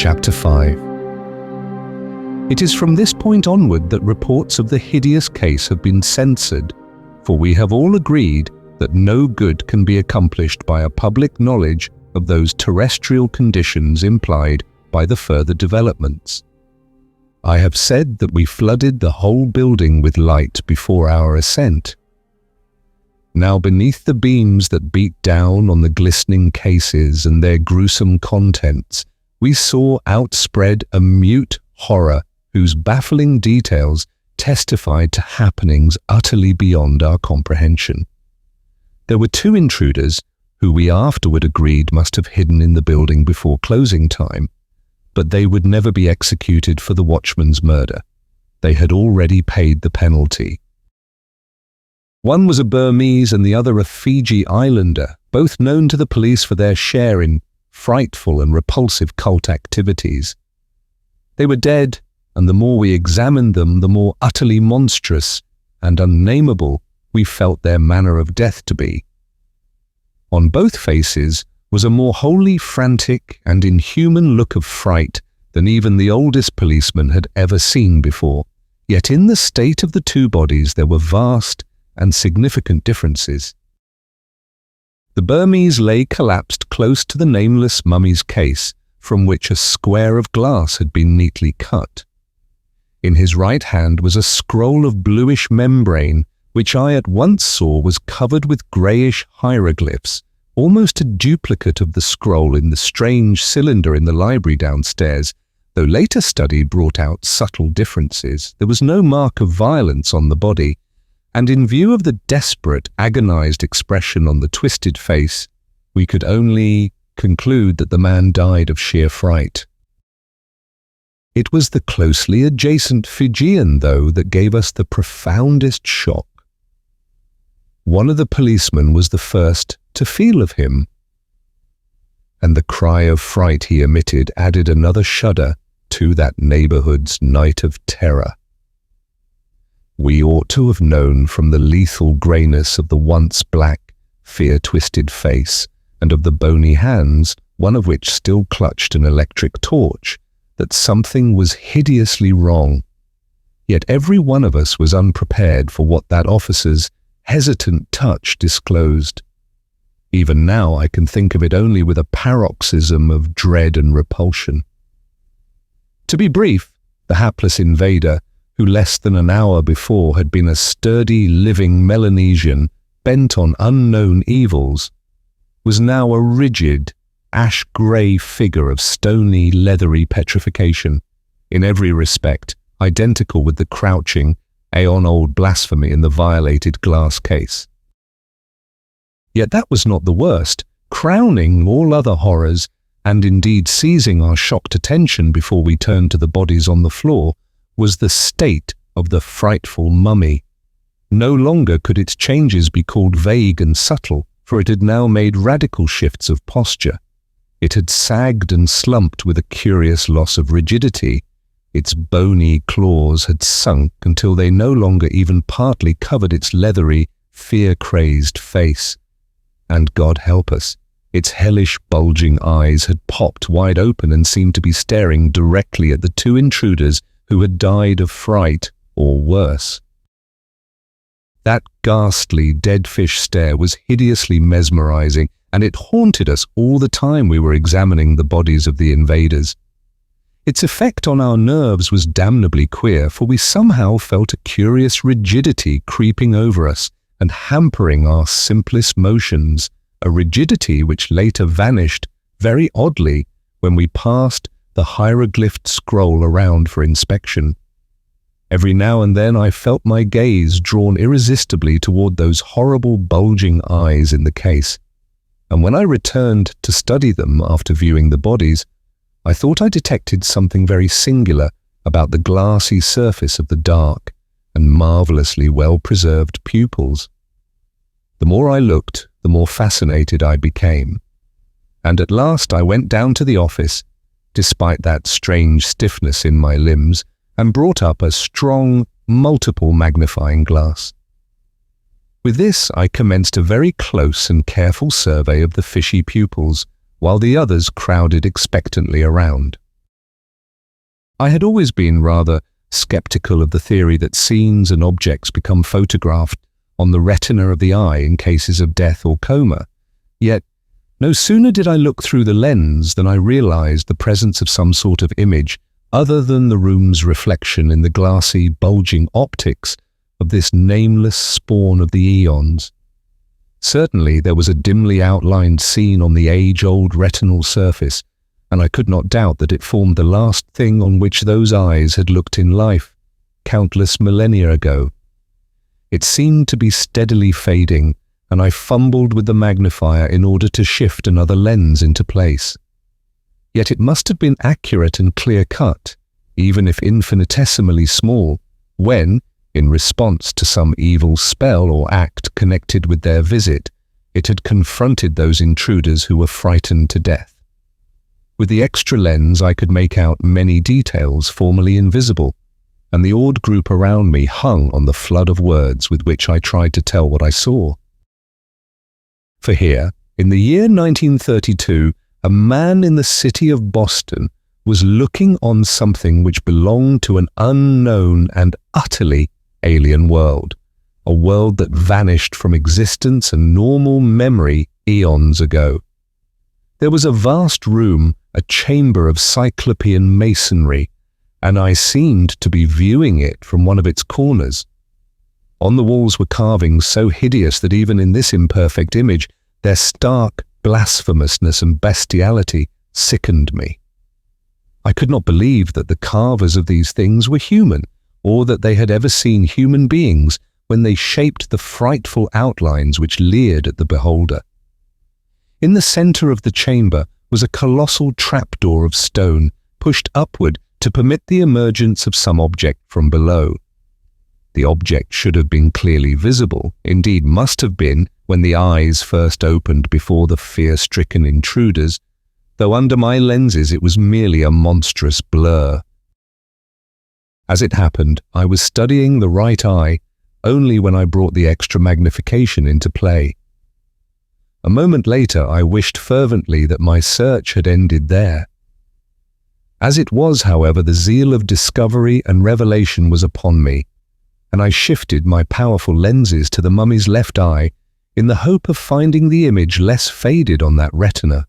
Chapter 5. It is from this point onward that reports of the hideous case have been censored, for we have all agreed that no good can be accomplished by a public knowledge of those terrestrial conditions implied by the further developments. I have said that we flooded the whole building with light before our ascent. Now beneath the beams that beat down on the glistening cases and their gruesome contents, we saw outspread a mute horror whose baffling details testified to happenings utterly beyond our comprehension. There were two intruders who we afterward agreed must have hidden in the building before closing time, but they would never be executed for the watchman's murder. They had already paid the penalty. One was a Burmese and the other a Fiji islander, both known to the police for their share in frightful and repulsive cult activities. They were dead, and the more we examined them, the more utterly monstrous and unnameable we felt their manner of death to be. On both faces was a more wholly frantic and inhuman look of fright than even the oldest policeman had ever seen before. Yet in the state of the two bodies there were vast and significant differences. The Burmese lay collapsed close to the nameless mummy's case, from which a square of glass had been neatly cut. In his right hand was a scroll of bluish membrane, which I at once saw was covered with greyish hieroglyphs, almost a duplicate of the scroll in the strange cylinder in the library downstairs, though later study brought out subtle differences. There was no mark of violence on the body, and in view of the desperate, agonized expression on the twisted face, we could only conclude that the man died of sheer fright. It was the closely adjacent Fijian, though, that gave us the profoundest shock. One of the policemen was the first to feel of him, and the cry of fright he emitted added another shudder to that neighborhood's night of terror. We ought to have known from the lethal greyness of the once black, fear-twisted face and of the bony hands, one of which still clutched an electric torch, that something was hideously wrong. Yet every one of us was unprepared for what that officer's hesitant touch disclosed. Even now I can think of it only with a paroxysm of dread and repulsion. To be brief, the hapless invader, who less than an hour before had been a sturdy, living Melanesian bent on unknown evils, was now a rigid, ash-grey figure of stony, leathery petrification, in every respect identical with the crouching, aeon-old blasphemy in the violated glass case. Yet that was not the worst. Crowning all other horrors, and indeed seizing our shocked attention before we turned to the bodies on the floor, was the state of the frightful mummy. No longer could its changes be called vague and subtle, for it had now made radical shifts of posture. It had sagged and slumped with a curious loss of rigidity. Its bony claws had sunk until they no longer even partly covered its leathery, fear-crazed face. And God help us, its hellish, bulging eyes had popped wide open and seemed to be staring directly at the two intruders who had died of fright, or worse. That ghastly, dead fish stare was hideously mesmerizing, and it haunted us all the time we were examining the bodies of the invaders. Its effect on our nerves was damnably queer, for we somehow felt a curious rigidity creeping over us and hampering our simplest motions, a rigidity which later vanished very oddly when we passed the hieroglyphed scroll around for inspection. Every now and then I felt my gaze drawn irresistibly toward those horrible bulging eyes in the case, and when I returned to study them after viewing the bodies, I thought I detected something very singular about the glassy surface of the dark and marvelously well-preserved pupils. The more I looked, the more fascinated I became, and at last I went down to the office, despite that strange stiffness in my limbs, and brought up a strong, multiple magnifying glass. With this I commenced a very close and careful survey of the fishy pupils, while the others crowded expectantly around. I had always been rather skeptical of the theory that scenes and objects become photographed on the retina of the eye in cases of death or coma. Yet, no sooner did I look through the lens than I realized the presence of some sort of image other than the room's reflection in the glassy, bulging optics of this nameless spawn of the Aeons. Certainly there was a dimly outlined scene on the age-old retinal surface, and I could not doubt that it formed the last thing on which those eyes had looked in life, countless millennia ago. It seemed to be steadily fading, and I fumbled with the magnifier in order to shift another lens into place. Yet it must have been accurate and clear-cut, even if infinitesimally small, when, in response to some evil spell or act connected with their visit, it had confronted those intruders who were frightened to death. With the extra lens I could make out many details formerly invisible, and the awed group around me hung on the flood of words with which I tried to tell what I saw. For here, in the year 1932, a man in the city of Boston was looking on something which belonged to an unknown and utterly alien world, a world that vanished from existence and normal memory eons ago. There was a vast room, a chamber of cyclopean masonry, and I seemed to be viewing it from one of its corners. On the walls were carvings so hideous that even in this imperfect image, their stark blasphemousness and bestiality sickened me. I could not believe that the carvers of these things were human, or that they had ever seen human beings when they shaped the frightful outlines which leered at the beholder. In the center of the chamber was a colossal trapdoor of stone, pushed upward to permit the emergence of some object from below. The object should have been clearly visible, indeed must have been when the eyes first opened before the fear-stricken intruders, though under my lenses it was merely a monstrous blur. As it happened, I was studying the right eye only when I brought the extra magnification into play. A moment later, I wished fervently that my search had ended there. As it was, however, the zeal of discovery and revelation was upon me, and I shifted my powerful lenses to the mummy's left eye in the hope of finding the image less faded on that retina.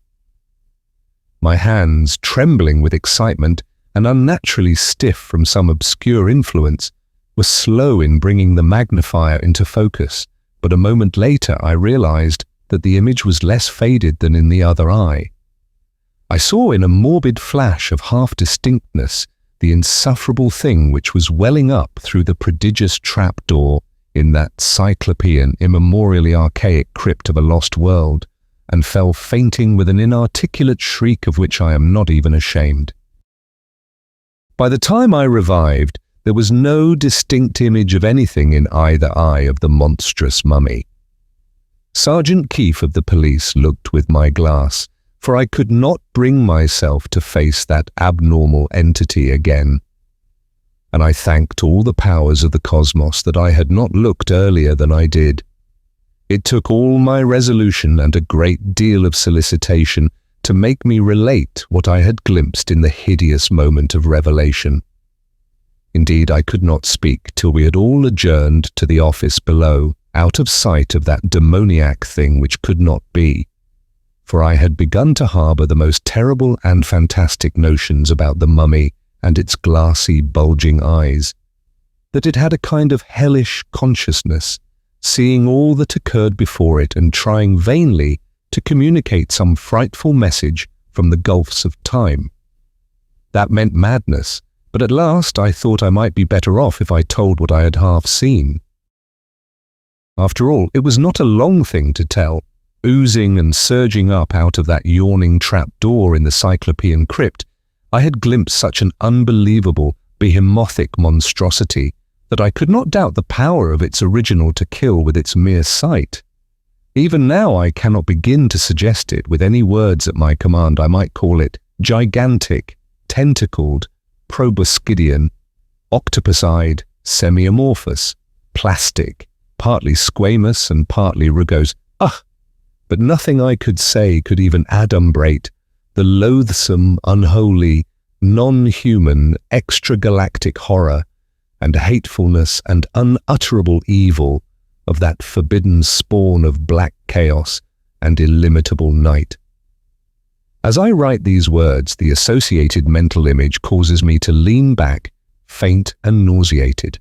My hands, trembling with excitement and unnaturally stiff from some obscure influence, were slow in bringing the magnifier into focus, but a moment later I realized that the image was less faded than in the other eye. I saw in a morbid flash of half-distinctness the insufferable thing which was welling up through the prodigious trapdoor in that cyclopean, immemorially archaic crypt of a lost world, and fell fainting with an inarticulate shriek of which I am not even ashamed. By the time I revived, there was no distinct image of anything in either eye of the monstrous mummy. Sergeant Keefe of the police looked with my glass, for I could not bring myself to face that abnormal entity again. And I thanked all the powers of the cosmos that I had not looked earlier than I did. It took all my resolution and a great deal of solicitation to make me relate what I had glimpsed in the hideous moment of revelation. Indeed, I could not speak till we had all adjourned to the office below, out of sight of that demoniac thing which could not be, for I had begun to harbour the most terrible and fantastic notions about the mummy and its glassy, bulging eyes, that it had a kind of hellish consciousness, seeing all that occurred before it and trying vainly to communicate some frightful message from the gulfs of time. That meant madness, but at last I thought I might be better off if I told what I had half seen. After all, it was not a long thing to tell. Oozing and surging up out of that yawning trap-door in the Cyclopean crypt, I had glimpsed such an unbelievable, behemothik monstrosity that I could not doubt the power of its original to kill with its mere sight. Even now I cannot begin to suggest it with any words at my command. I might call it gigantic, tentacled, proboscidean, octopus-eyed, semi-amorphous, plastic, partly squamous and partly rugose. But nothing I could say could even adumbrate the loathsome, unholy, non-human, extragalactic horror and hatefulness and unutterable evil of that forbidden spawn of black chaos and illimitable night. As I write these words, the associated mental image causes me to lean back, faint and nauseated.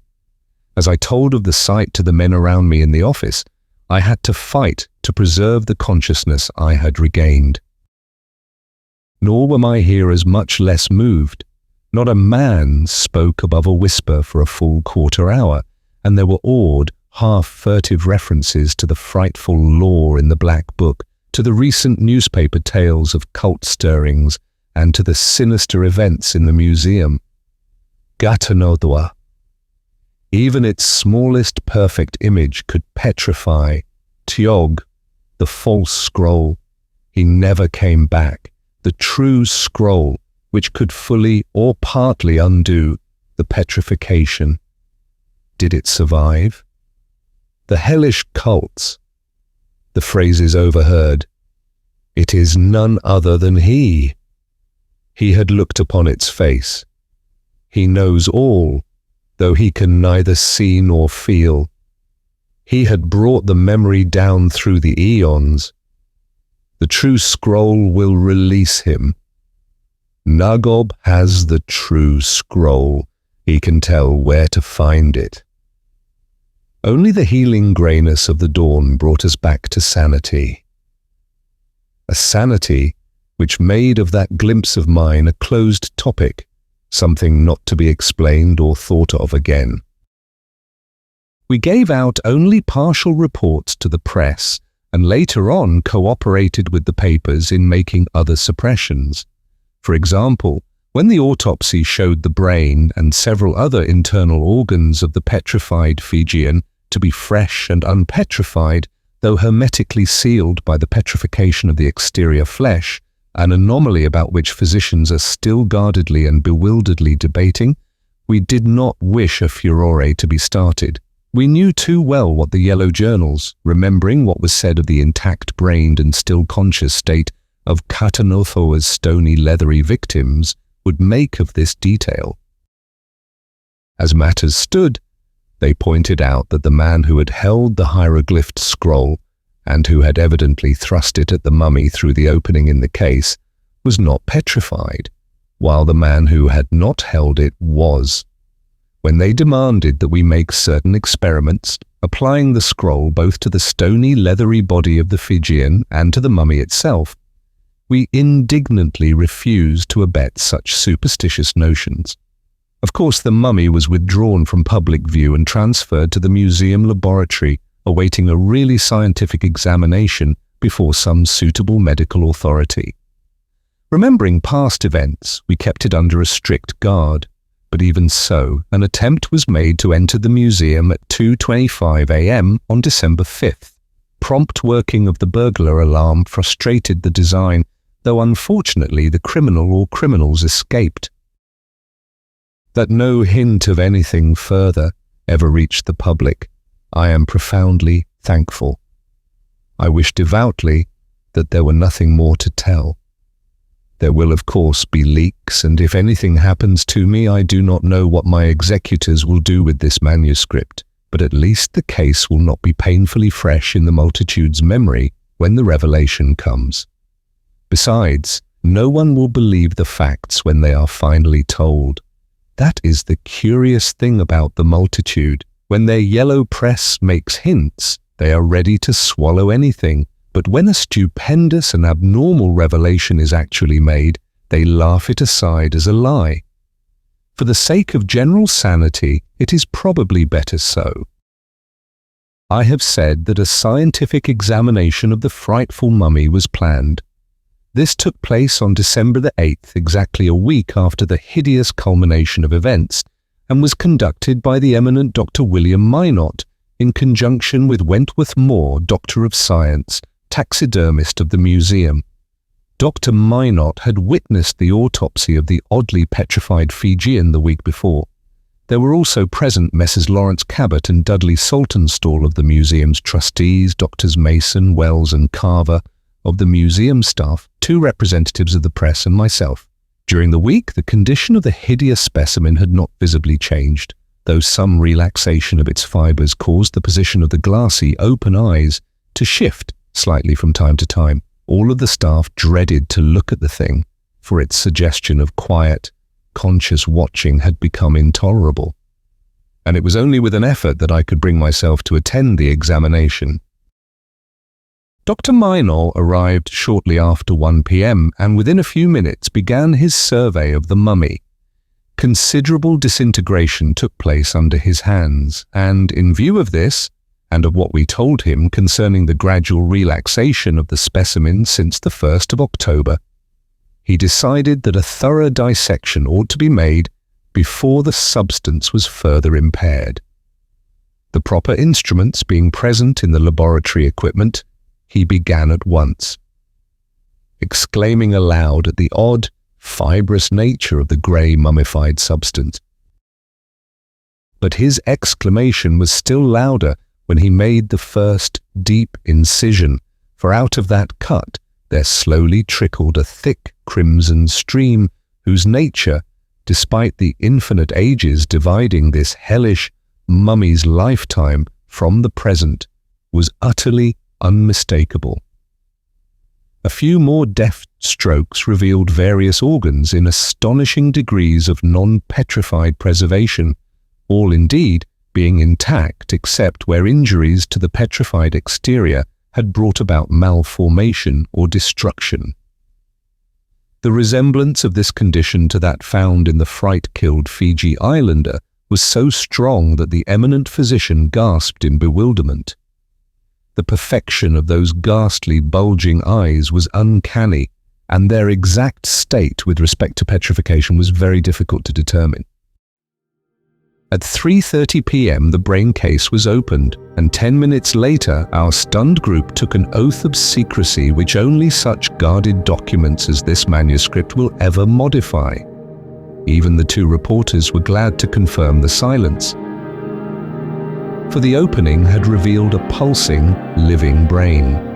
As I told of the sight to the men around me in the office, I had to fight to preserve the consciousness I had regained. Nor were my hearers much less moved. Not a man spoke above a whisper for a full quarter hour, and there were awed, half-furtive references to the frightful lore in the Black Book, to the recent newspaper tales of cult stirrings, and to the sinister events in the museum. Gatanodwa. Even its smallest perfect image could petrify. Tiog, the false scroll. He never came back. The true scroll, which could fully or partly undo the petrification. Did it survive? The hellish cults. The phrases overheard. It is none other than he. He had looked upon its face. He knows all, though he can neither see nor feel. He had brought the memory down through the Aeons. The true scroll will release him. Nagob has the true scroll. He can tell where to find it. Only the healing greyness of the dawn brought us back to sanity. A sanity which made of that glimpse of mine a closed topic, something not to be explained or thought of again. We gave out only partial reports to the press, and later on cooperated with the papers in making other suppressions. For example, when the autopsy showed the brain and several other internal organs of the petrified Fijian to be fresh and unpetrified, though hermetically sealed by the petrification of the exterior flesh, an anomaly about which physicians are still guardedly and bewilderedly debating, we did not wish a furore to be started. We knew too well what the yellow journals, remembering what was said of the intact-brained and still conscious state of Katanothoa's stony leathery victims, would make of this detail. As matters stood, they pointed out that the man who had held the hieroglyphed scroll, and who had evidently thrust it at the mummy through the opening in the case, was not petrified, while the man who had not held it was. When they demanded that we make certain experiments, applying the scroll both to the stony leathery body of the Fijian and to the mummy itself, we indignantly refused to abet such superstitious notions. Of course, the mummy was withdrawn from public view and transferred to the museum laboratory, awaiting a really scientific examination before some suitable medical authority. Remembering past events, we kept it under a strict guard. But even so, an attempt was made to enter the museum at 2:25 a.m. on December 5th. Prompt working of the burglar alarm frustrated the design, though unfortunately the criminal or criminals escaped. That no hint of anything further ever reached the public, I am profoundly thankful. I wish devoutly that there were nothing more to tell. There will of course be leaks, and if anything happens to me, I do not know what my executors will do with this manuscript, but at least the case will not be painfully fresh in the multitude's memory when the revelation comes. Besides, no one will believe the facts when they are finally told. That is the curious thing about the multitude. When their yellow press makes hints, they are ready to swallow anything. But when a stupendous and abnormal revelation is actually made, they laugh it aside as a lie. For the sake of general sanity, it is probably better so. I have said that a scientific examination of the frightful mummy was planned. This took place on December the 8th, exactly a week after the hideous culmination of events, and was conducted by the eminent Dr. William Minot, in conjunction with Wentworth Moore, Doctor of Science, taxidermist of the museum. Dr. Minot had witnessed the autopsy of the oddly petrified Fijian the week before. There were also present Messrs. Lawrence Cabot and Dudley Saltonstall of the museum's trustees, Drs. Mason, Wells and Carver of the museum staff, 2 representatives of the press and myself. During the week, the condition of the hideous specimen had not visibly changed, though some relaxation of its fibers caused the position of the glassy, open eyes to shift slightly from time to time. All of the staff dreaded to look at the thing, for its suggestion of quiet, conscious watching had become intolerable. And it was only with an effort that I could bring myself to attend the examination. Dr. Meinol arrived shortly after 1 p.m. and within a few minutes began his survey of the mummy. Considerable disintegration took place under his hands, and in view of this, and of what we told him concerning the gradual relaxation of the specimen since the 1st of October, he decided that a thorough dissection ought to be made before the substance was further impaired. The proper instruments being present in the laboratory equipment, he began at once, exclaiming aloud at the odd, fibrous nature of the grey mummified substance. But his exclamation was still louder when he made the first deep incision, for out of that cut there slowly trickled a thick crimson stream whose nature, despite the infinite ages dividing this hellish mummy's lifetime from the present, was utterly unmistakable. A few more deft strokes revealed various organs in astonishing degrees of non-petrified preservation, all indeed being intact except where injuries to the petrified exterior had brought about malformation or destruction. The resemblance of this condition to that found in the fright-killed Fiji Islander was so strong that the eminent physician gasped in bewilderment. The perfection of those ghastly, bulging eyes was uncanny, and their exact state with respect to petrification was very difficult to determine. At 3:30 p.m. the brain case was opened, and 10 minutes later our stunned group took an oath of secrecy which only such guarded documents as this manuscript will ever modify. Even the two reporters were glad to confirm the silence, for the opening had revealed a pulsing, living brain.